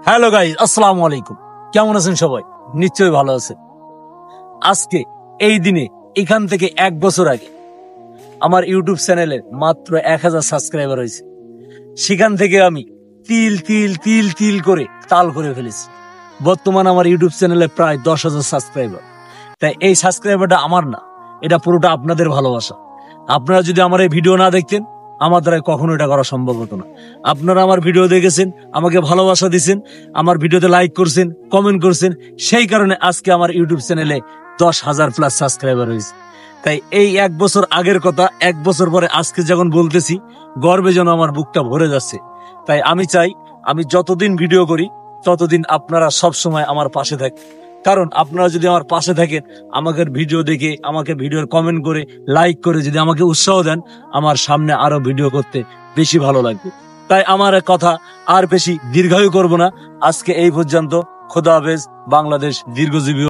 Hello guys, আসসালামু আলাইকুম। কেমন আছেন সবাই? নিশ্চয়ই ভালো আছেন। আজকে এই দিনে এখান থেকে 1 বছর আগে আমার ইউটিউব চ্যানেলে মাত্র 1000 সাবস্ক্রাইবার হয়েছে। সেখান থেকে আমি তিল তিল তিল তিল করে তাল করে ফেলেছি। বর্তমান আমার ইউটিউব চ্যানেলে প্রায় 10,000 সাবস্ক্রাইবার। তাই এই সাবস্ক্রাইবারটা আমার না, এটা পুরোটা আপনাদের ভালোবাসা। আপনারা যদি আমার এই ভিডিও না দেখতেন, আমার দ্বারা কখনো এটা করা সম্ভব হতো না। আপনারা আমার ভিডিও দেখেছেন, আমাকে ভালোবাসা দিয়েছেন, আমার ভিডিওতে লাইক করছেন, কমেন্ট করছেন, সেই কারণে আজকে আমার ইউটিউব চ্যানেলে 10,000+ সাবস্ক্রাইবার হয়েছে। তাই এই 1 বছর আগের কথা 1 বছর পরে আজকে যখন বলতেছি, গর্বে যেন আমার বুকটা ভরে যাচ্ছে। তাই আমি চাই, আমি যতদিন ভিডিও করি ততদিন আপনারা সব সময় আমার পাশে থাকেন। কারণ আপনারা যদি আমার পাশে থাকেন, আমাকে ভিডিও দেখে, আমাকে ভিডিওর কমেন্ট করে, লাইক করে যদি আমাকে উৎসাহ দেন, আমার সামনে আরো ভিডিও করতে বেশি ভালো লাগবে। তাই আমার কথা আর বেশি দীর্ঘায়ু করব না। আজকে এই পর্যন্ত। খোদা হাফেজ। বাংলাদেশ দীর্ঘজীবী।